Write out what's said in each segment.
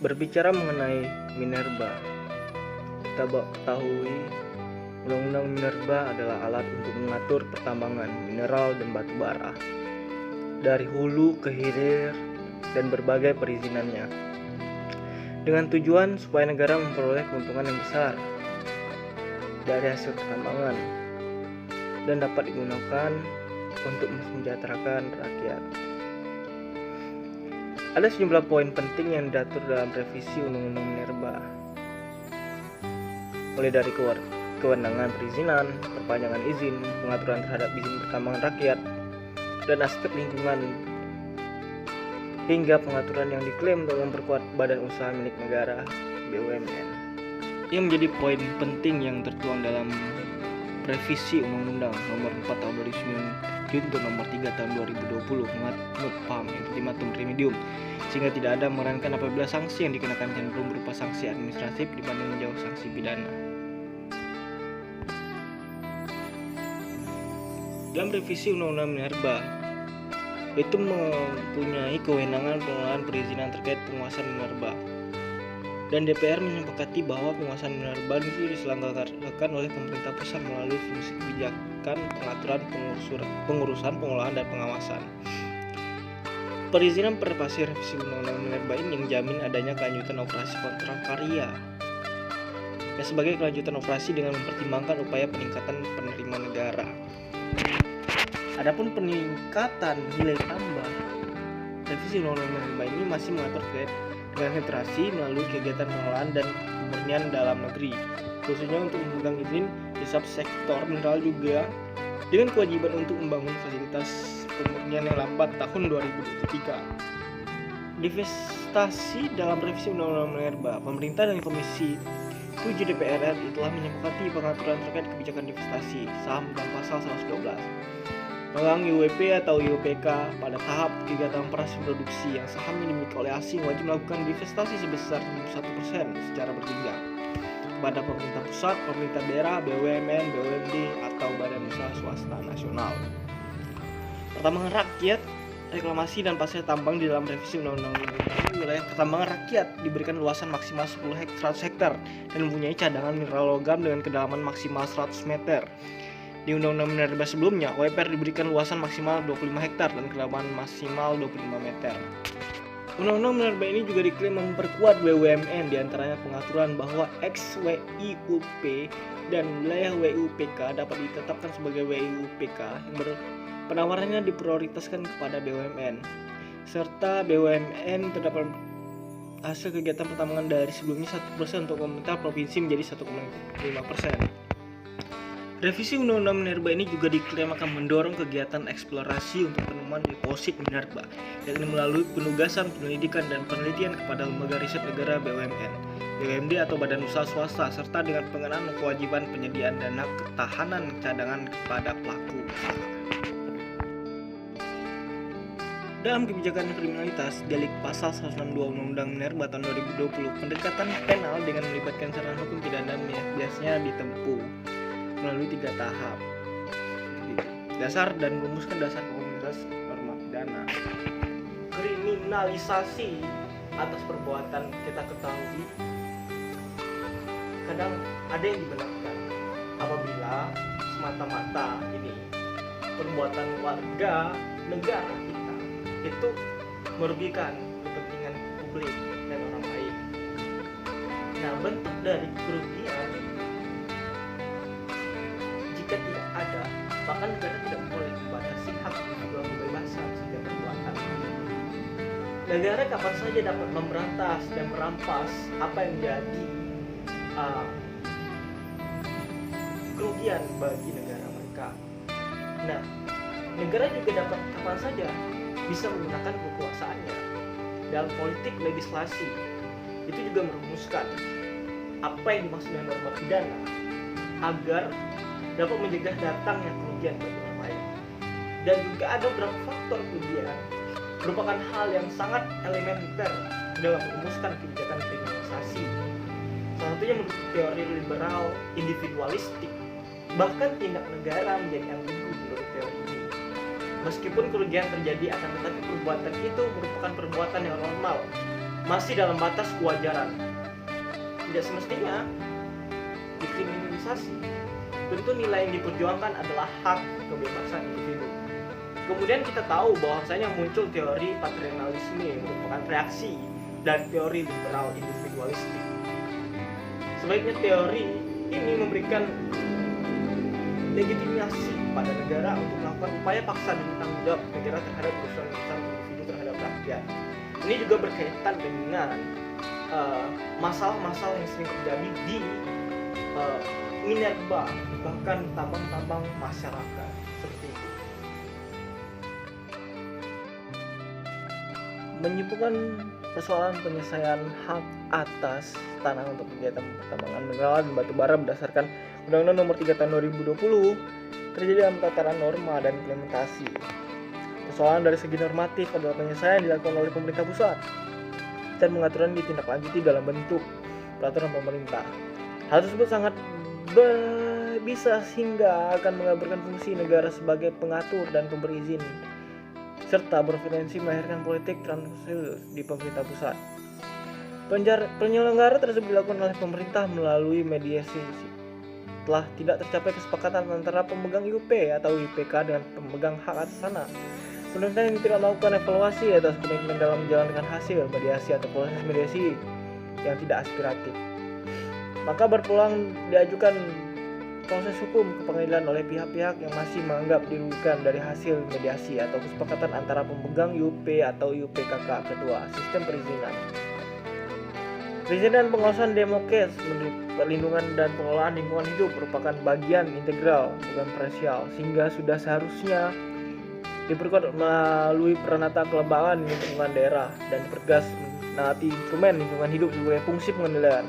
Berbicara mengenai minerba, kita ketahui Undang-Undang Minerba adalah alat untuk mengatur pertambangan mineral dan batu bara dari hulu ke hilir dan berbagai perizinannya, dengan tujuan supaya negara memperoleh keuntungan yang besar dari hasil pertambangan dan dapat digunakan untuk mensejahterakan rakyat. Ada sejumlah poin penting yang diatur dalam revisi Undang-Undang Minerba, mulai dari kewenangan perizinan, perpanjangan izin, pengaturan terhadap izin pertambangan rakyat, dan aspek lingkungan, hingga pengaturan yang diklaim untuk memperkuat badan usaha milik negara (BUMN). Yang menjadi poin penting yang tertuang dalam revisi Undang-Undang Nomor 4 Tahun 2009 junto Nomor 3 Tahun 2020 menganut paham ultimatum remedium, sehingga tidak ada memerankan apabila sanksi yang dikenakan cenderung berupa sanksi administratif dibanding menjauh sanksi pidana. Dalam revisi Undang-Undang Minerba itu mempunyai kewenangan pengelolaan perizinan terkait penguasaan minerba, dan DPR menyepakati bahwa penguasaan minerba itu diselenggarakan oleh pemerintah pusat melalui fungsi kebijakan, pengaturan, pengurusan, pengolahan, dan pengawasan. Perizinan pada fase revisi Undang-Undang Minerba ini menjamin adanya kelanjutan operasi kontrak karya sebagai kelanjutan operasi dengan mempertimbangkan upaya peningkatan penerimaan negara. Adapun peningkatan nilai tambah, revisi Undang-Undang Minerba ini masih mengatur terkait dengan sentrasi melalui kegiatan pengelolaan dan pemurnian dalam negeri, khususnya untuk memegang izin di subsektor mineral juga, dengan kewajiban untuk membangun fasilitas pemurnian yang lambat tahun 2023. Divestasi dalam revisi Undang-Undang Minerba, pemerintah dan Komisi 7 DPR RI telah menyepakati pengaturan terkait kebijakan divestasi saham dalam pasal 112. Pemegang IUP atau IUPK pada tahap kegiatan operasi produksi yang sahamnya dimiliki oleh asing wajib melakukan divestasi sebesar 1% secara berjenjang kepada pemerintah pusat, pemerintah daerah, BUMN, BUMD, atau badan usaha swasta nasional. Pertambangan rakyat, reklamasi, dan pasir tambang di dalam revisi Undang-Undang wilayah pertambangan rakyat diberikan luasan maksimal 100 hektar dan mempunyai cadangan mineral logam dengan kedalaman maksimal 100 meter. Di Undang-Undang Minerba sebelumnya, OEPR diberikan luasan maksimal 25 hektar dan kedalaman maksimal 25 meter. Undang-Undang Minerba ini juga diklaim memperkuat BUMN, diantaranya pengaturan bahwa ex-WIUP dan wilayah WIUPK dapat ditetapkan sebagai WIUPK yang penawarannya diprioritaskan kepada BUMN, serta BUMN terdapat hasil kegiatan pertambangan dari sebelumnya 1% untuk pemerintah provinsi menjadi 1,5%. Revisi Undang-Undang Minerba ini juga diklaim akan mendorong kegiatan eksplorasi untuk penemuan deposit minerba, yakni melalui penugasan penyelidikan dan penelitian kepada lembaga riset negara BUMN, BUMD atau badan usaha swasta, serta dengan pengenaan kewajiban penyediaan dana ketahanan cadangan kepada pelaku usaha. Dalam kebijakan kriminalitas, delik pasal 162 Undang-Undang Minerba tahun 2020, pendekatan penal dengan melibatkan sarana hukum pidana biasanya ditempuh melalui 3 tahap. Dasar dan merumuskan dasar komunitas norma pidana. Kriminalisasi atas perbuatan kita ketahui kadang ada yang dibenarkan apabila semata-mata ini perbuatan warga negara kita itu merugikan kepentingan publik dan orang lain. Nah, bentuk dari kerugian jika tidak ada, bahkan negara tidak boleh membatasi hak individual kebebasan setiap perbuatan. Negara kapan saja dapat memberantas dan merampas apa yang menjadi kerugian bagi negara mereka. Nah, negara juga dapat kapan saja bisa menggunakan kekuasaannya dalam politik legislasi. Itu juga merumuskan apa yang dimaksud dengan norma pidana agar dapat mencegah datangnya kerugian bagi orang lain. Dan juga ada beberapa faktor kerugian merupakan hal yang sangat elementer dalam merumuskan kebijakan kriminalisasi. Salah satunya menurut teori liberal individualistik, bahkan tindak negara menjadi ambigu menurut teori ini. Meskipun kerugian terjadi, akan tetapi perbuatan itu merupakan perbuatan yang normal masih dalam batas kewajaran. Tidak semestinya dikriminalisasi. Tentu nilai yang diperjuangkan adalah hak kebebasan individu. Kemudian kita tahu bahwasanya muncul teori paternalisme yang merupakan reaksi dari teori liberal individualistik. Sebaiknya teori ini memberikan legitimasi pada negara untuk melakukan upaya paksa dan tanggung jawab negara terhadap urusan individu terhadap rakyat. Ini juga berkaitan dengan masalah-masalah yang sering terjadi di minerba, bahkan tambang-tambang masyarakat seperti itu. Menyimpulkan persoalan penyelesaian hak atas tanah untuk kegiatan pertambangan mineral dan batu bara berdasarkan Undang-Undang Nomor 3 Tahun 2020 terjadi dalam tataran norma dan implementasi. Persoalan dari segi normatif adalah penyelesaian dilakukan oleh pemerintah pusat dan pengaturan ditindaklanjuti dalam bentuk peraturan pemerintah. Hal tersebut sangat bisa sehingga akan mengabarkan fungsi negara sebagai pengatur dan pemberi izin serta berpotensi melahirkan politik transnasional di pemerintah pusat. Penyelenggara tersebut dilakukan oleh pemerintah melalui mediasi setelah tidak tercapai kesepakatan antara pemegang IUP atau IUPK dengan pemegang hak atas tanah. Pemerintah yang tidak melakukan evaluasi atas komitmen dalam menjalankan hasil mediasi atau proses mediasi yang tidak aspiratif, maka berpeluang diajukan proses hukum ke pengadilan oleh pihak-pihak yang masih menganggap dirugikan dari hasil mediasi atau kesepakatan antara pemegang IUP atau IUPKK. Kedua, sistem perizinan. Perizinan pengawasan Demokes perlindungan dan pengelolaan lingkungan hidup merupakan bagian integral, bukan parsial, sehingga sudah seharusnya diperkuat melalui peranata kelembagaan lingkungan daerah dan dipertegas menaati instrumen lingkungan hidup sebagai fungsi pengendalian.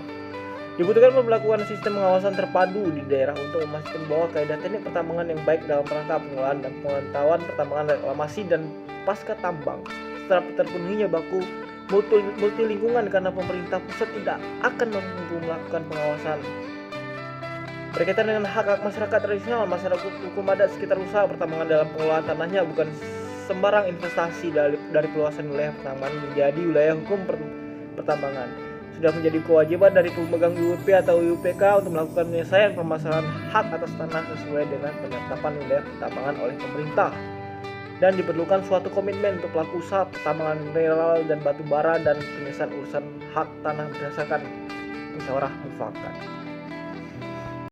Dibutuhkan pemberlakuan sistem pengawasan terpadu di daerah untuk memastikan bahwa kaidah teknik pertambangan yang baik dalam rangka pengelolaan dan pemantauan pertambangan reklamasi dan pasca tambang setelah terpenuhinya baku multi lingkungan, karena pemerintah pusat tidak akan mampu melakukan pengawasan. Berkaitan dengan hak masyarakat tradisional, masyarakat hukum adat sekitar usaha pertambangan dalam pengelolaan tanahnya bukan sembarang investasi dari peluasan wilayah pertambangan menjadi wilayah hukum pertambangan. Sudah menjadi kewajiban dari pemegang IUP atau IUPK untuk melakukan penyelesaian permasalahan hak atas tanah sesuai dengan penetapan wilayah pertambangan oleh pemerintah. Dan diperlukan suatu komitmen untuk pelaku usaha pertambangan mineral dan batu bara dan penyelesaian urusan hak tanah berdasarkan musyawarah mufakat.